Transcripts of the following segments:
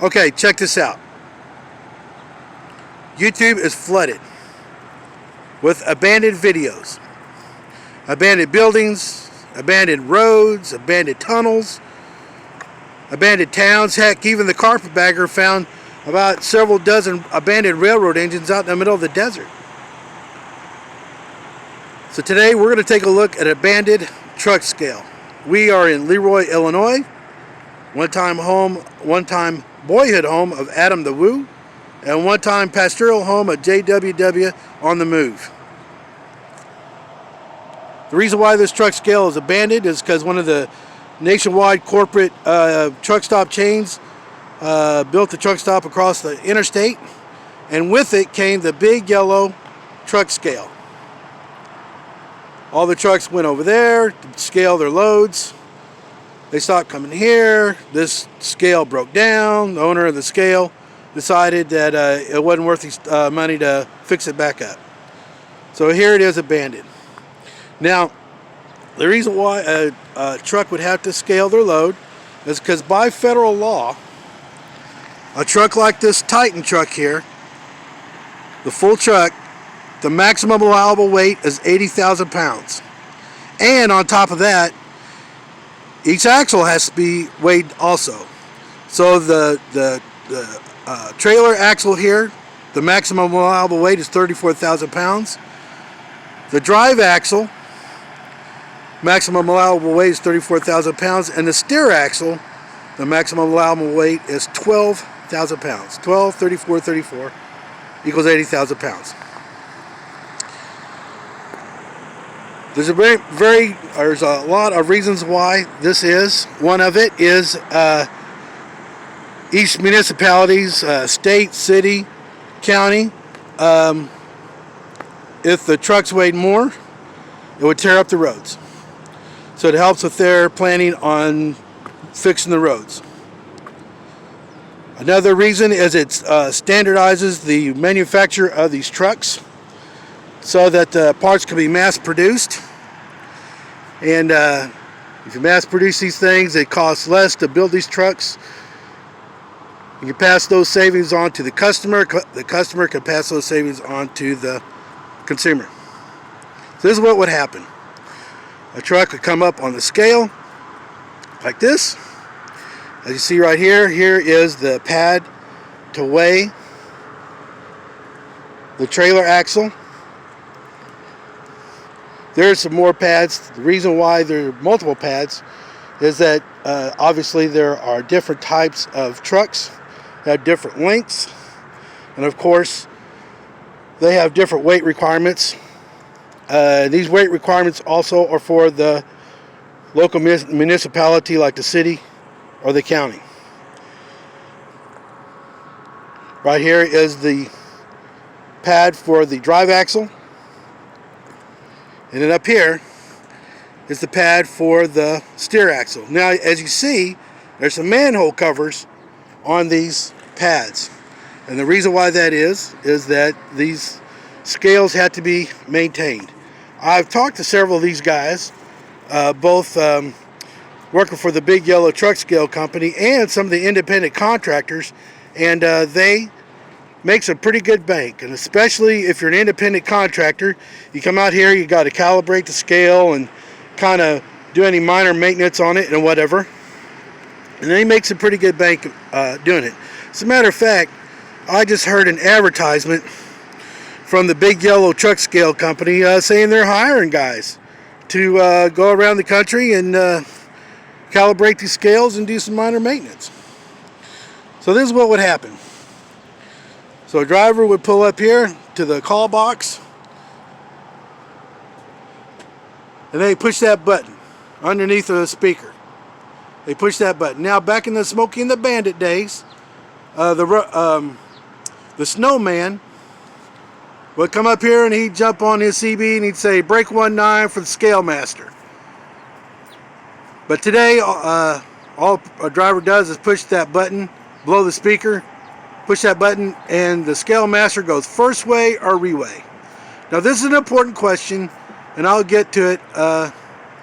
Okay, check this out. YouTube is flooded with abandoned videos. Abandoned buildings, abandoned roads, abandoned tunnels, abandoned towns. Heck, even the carpetbagger found about several dozen abandoned railroad engines out in the middle of the desert. So today we're going to take a look at abandoned truck scale. We are in Leroy, Illinois, one-time boyhood home of Adam the Woo, and one-time pastoral home of JWW on the move. The reason why this truck scale is abandoned is because one of the nationwide corporate truck stop chains built the truck stop across the interstate, and with it came the big yellow truck scale. All the trucks went over there to scale their loads. They stopped coming here. This scale broke down. The owner of the scale decided that it wasn't worth his money to fix it back up. So here it is abandoned. Now, the reason why a truck would have to scale their load is because by federal law, a truck like this Titan truck here, the full truck, the maximum allowable weight is 80,000 pounds. And on top of that, each axle has to be weighed also. So the trailer axle here, the maximum allowable weight is 34,000 pounds. The drive axle, maximum allowable weight is 34,000 pounds. And the steer axle, the maximum allowable weight is 12,000 pounds. 12, 34, 34 equals 80,000 pounds. There's a lot of reasons why this is. One of it is each municipality's state, city, county. If the trucks weighed more, it would tear up the roads. So it helps with their planning on fixing the roads. Another reason is it standardizes the manufacture of these trucks so that the parts can be mass produced. And if you mass produce these things, it costs less to build these trucks. You can pass those savings on to the customer. The customer can pass those savings on to the consumer. So this is what would happen. A truck would come up on the scale like this. As you see right here, here is the pad to weigh the trailer axle. There's some more pads. The reason why there are multiple pads is that obviously there are different types of trucks that have different lengths, and of course they have different weight requirements. These weight requirements also are for the local municipality like the city or the county. Right here is the pad for the drive axle. And then up here is the pad for the steer axle. Now, as you see, there's some manhole covers on these pads. And the reason why that is that these scales have to be maintained. I've talked to several of these guys, both working for the Big Yellow Truck Scale Company and some of the independent contractors, and they make some pretty good bank. And especially if you're an independent contractor, you come out here, you got to calibrate the scale and kind of do any minor maintenance on it and whatever, and they make some pretty good bank doing it. As a matter of fact, I just heard an advertisement from the Big Yellow Truck Scale Company saying they're hiring guys to go around the country and calibrate these scales and do some minor maintenance. So this is what would happen. So a driver would pull up here to the call box, and they push that button underneath the speaker. They push that button. Now, back in the Smokey and the Bandit days, the snowman would come up here and he'd jump on his CB and he'd say, "Break 19 for the scale master." But today, all a driver does is push that button, blow the speaker, push that button, and the scale master goes first way or reweigh. Now, this is an important question, and I'll get to it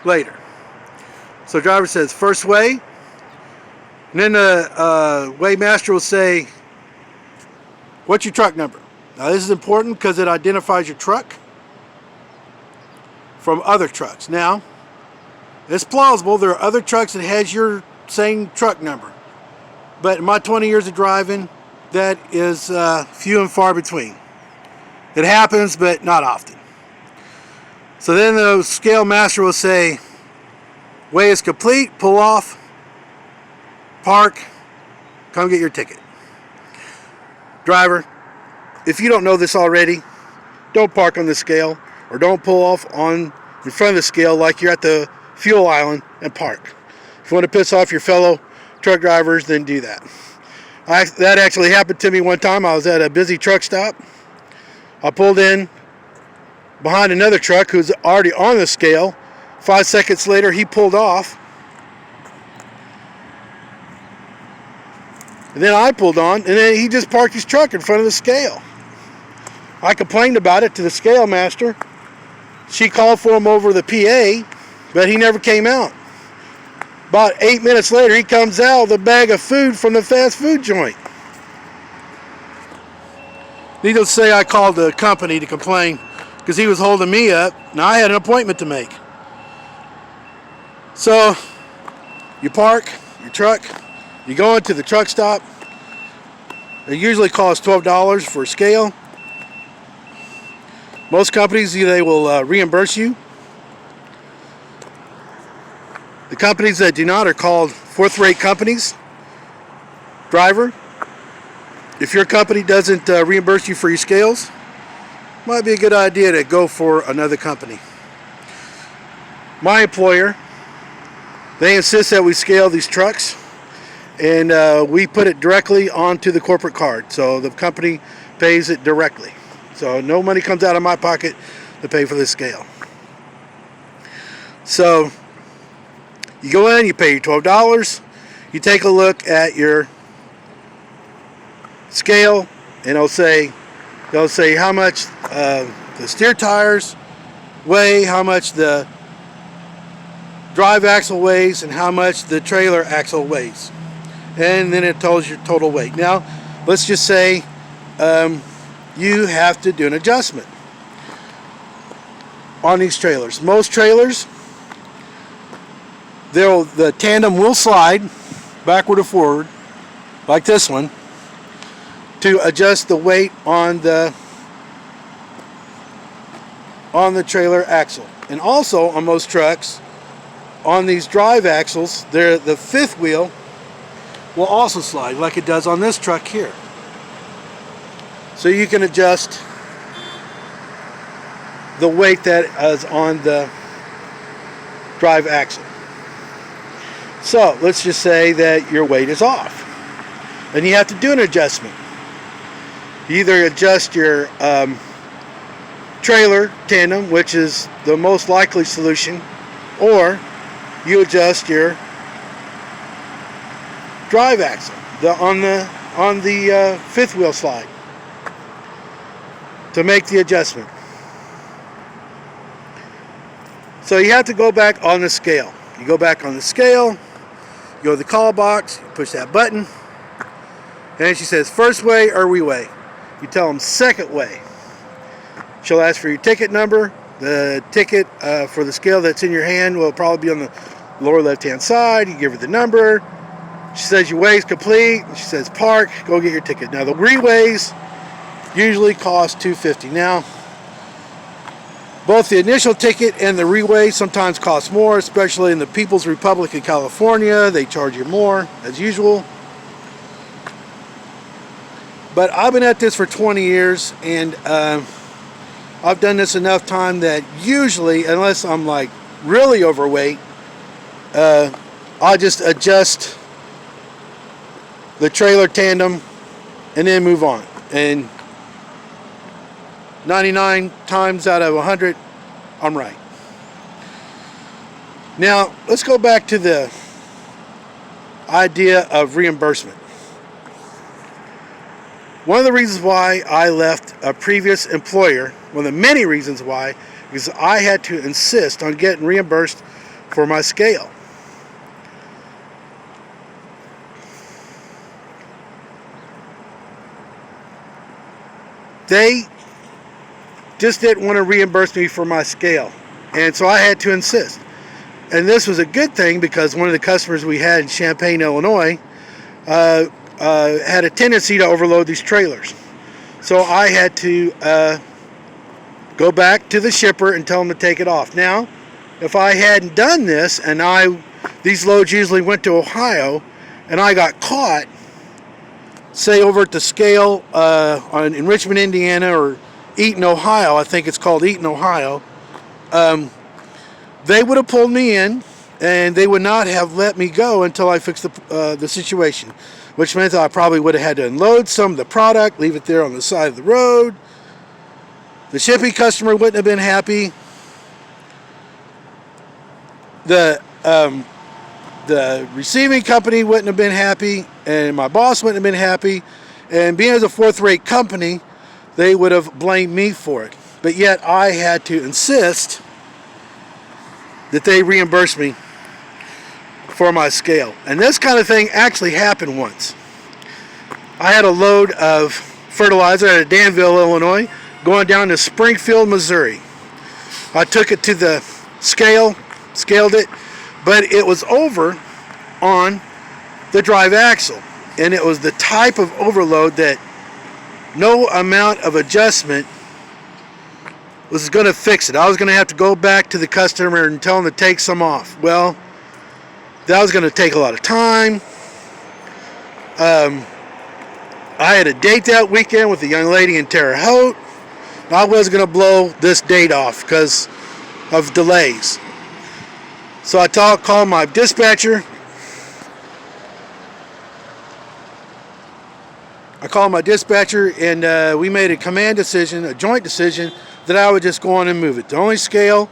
later. So driver says first weigh, And then the weigh master will say, what's your truck number? Now this is important because it identifies your truck from other trucks. Now, it's plausible there are other trucks that has your same truck number. But in my 20 years of driving, that is few and far between. It happens, but not often. So then the scale master will say, weigh is complete, pull off, park, come get your ticket. Driver, if you don't know this already, don't park on the scale or don't pull off in front of the scale like you're at the fuel island and park. If you want to piss off your fellow truck drivers, then do that. That actually happened to me one time. I was at a busy truck stop. I pulled in behind another truck who's already on the scale. 5 seconds later, he pulled off. And then I pulled on, and then he just parked his truck in front of the scale. I complained about it to the scale master. She called for him over the PA, but he never came out. About 8 minutes later, he comes out with a bag of food from the fast food joint. Needless to say, I called the company to complain because he was holding me up. Now, I had an appointment to make. So, you park your truck, you go into the truck stop. It usually costs $12 for a scale. Most companies, they will reimburse you. The companies that do not are called fourth-rate companies. Driver, if your company doesn't reimburse you for your scales, might be a good idea to go for another company. My employer, they insist that we scale these trucks, and we put it directly onto the corporate card. So the company pays it directly. So no money comes out of my pocket to pay for this scale. So you go in, you pay your $12, you take a look at your scale, and they'll say how much the steer tires weigh, how much the drive axle weighs, and how much the trailer axle weighs. And then it tells your total weight. Now, let's just say you have to do an adjustment on these trailers. Most trailers, the tandem will slide backward or forward, like this one, to adjust the weight on the trailer axle. And also on most trucks, on these drive axles, the fifth wheel will also slide like it does on this truck here. So you can adjust the weight that is on the drive axle. So let's just say that your weight is off. Then you have to do an adjustment. You either adjust your trailer tandem, which is the most likely solution, or you adjust your drive axle on the fifth wheel slide to make the adjustment. So you have to go back on the scale. You go back on the scale, you go to the call box, you push that button, and she says first weigh or reweigh. You tell them second weigh. She'll ask for your ticket number. The ticket for the scale that's in your hand will probably be on the lower left-hand side. You give her the number. She says your weigh's complete. She says park, go get your ticket. Now the reweighs usually cost $2.50. Now, both the initial ticket and the reweigh sometimes cost more, especially in the People's Republic of California. They charge you more, as usual. But I've been at this for 20 years, and I've done this enough time that usually, unless I'm like really overweight, I'll just adjust the trailer tandem and then move on. And 99 times out of 100, I'm right. Now, let's go back to the idea of reimbursement. One of the reasons why I left a previous employer, one of the many reasons why, is I had to insist on getting reimbursed for my scale. they just didn't want to reimburse me for my scale. And so I had to insist. And this was a good thing because one of the customers we had in Champaign, Illinois, had a tendency to overload these trailers. So I had to go back to the shipper and tell them to take it off. Now, if I hadn't done this, and these loads usually went to Ohio, and I got caught, say over at the scale in Richmond, Indiana, or Eaton, Ohio, I think it's called Eaton, Ohio, they would have pulled me in, and they would not have let me go until I fixed the situation, which meant that I probably would have had to unload some of the product, leave it there on the side of the road. The shipping customer wouldn't have been happy. The receiving company wouldn't have been happy, and my boss wouldn't have been happy. And being as a fourth-rate company, they would have blamed me for it. But yet I had to insist that they reimburse me for my scale. And this kind of thing actually happened once. I had a load of fertilizer out of Danville, Illinois, going down to Springfield, Missouri. I took it to the scaled it, but it was over on the drive axle. And it was the type of overload that no amount of adjustment was going to fix it. I was going to have to go back to the customer and tell them to take some off. Well, that was going to take a lot of time. I had a date that weekend with a young lady in Terre Haute. I was going to blow this date off because of delays. So I called my dispatcher. And we made a command decision, a joint decision, that I would just go on and move it. The only scale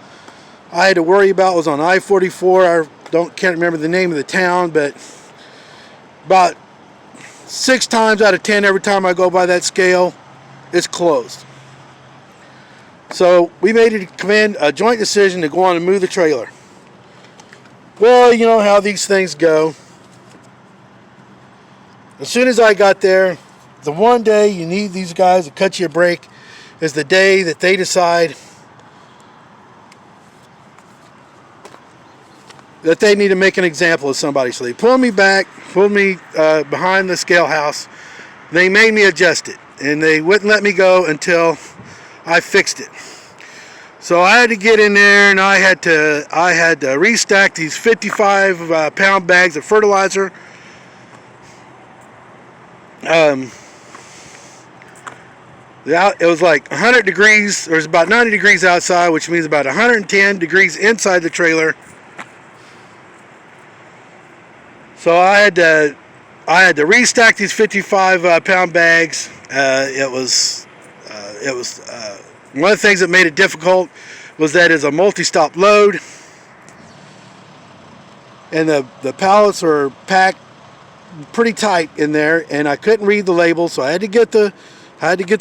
I had to worry about was on I-44. Can't remember the name of the town, but about 6 times out of 10, every time I go by that scale, it's closed. So we made a joint decision to go on and move the trailer. Well, you know how these things go. As soon as I got there, the one day you need these guys to cut you a break is the day that they decide that they need to make an example of somebody. So they pulled me behind the scale house. They made me adjust it, and they wouldn't let me go until I fixed it. So I had to get in there, and I had to restack these 55-pound bags of fertilizer. It was like 100 degrees. There was about 90 degrees outside, which means about 110 degrees inside the trailer. So I had to restack these 55-pound bags. It was one of the things that made it difficult was that it's a multi-stop load, and the pallets were packed pretty tight in there, and I couldn't read the label, so I had to get the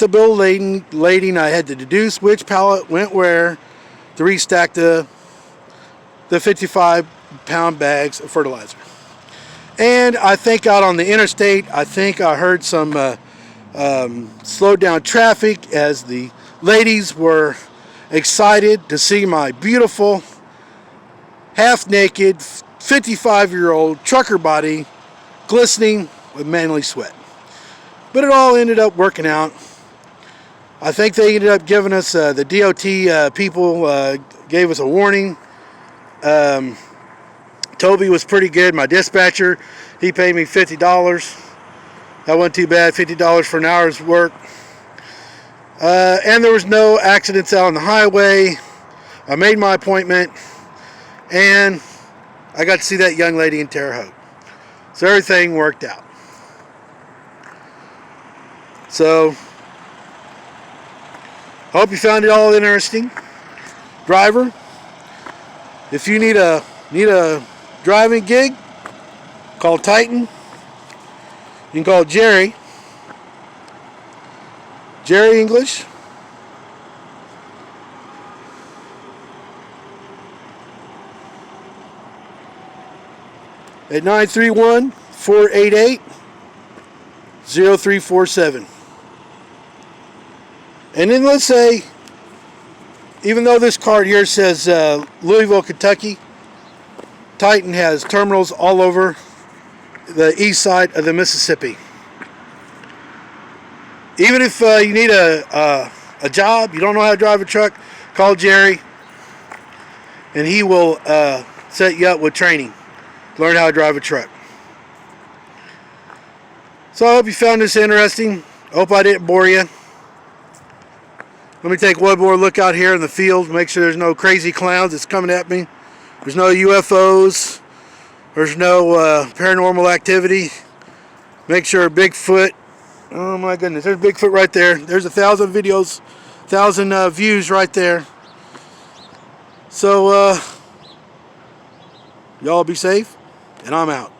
bill of lading. I had to deduce which pallet went where to restack the 55-pound bags of fertilizer. And I think out on the interstate, I heard some slowed down traffic as the ladies were excited to see my beautiful, half-naked, 55-year-old trucker body glistening with manly sweat. But it all ended up working out. I think they ended up giving us, the DOT people gave us a warning. Toby was pretty good. My dispatcher, he paid me $50. That wasn't too bad, $50 for an hour's work. And there was no accidents out on the highway. I made my appointment, and I got to see that young lady in Terre Haute. So everything worked out. So, hope you found it all interesting. Driver, if you need a driving gig, call Titan. You can call Jerry English. At 931-488-0347. And then let's say, even though this card here says Louisville, Kentucky, Titan has terminals all over the east side of the Mississippi. Even if you need a job, you don't know how to drive a truck, call Jerry, and he will set you up with training. Learn how to drive a truck. So I hope you found this interesting. I hope I didn't bore you. Let me take one more look out here in the field, make sure there's no crazy clowns that's coming at me. There's no UFOs. There's no paranormal activity. Make sure Bigfoot. Oh my goodness, there's Bigfoot right there. There's 1,000 videos, 1,000 views right there. So y'all be safe, and I'm out.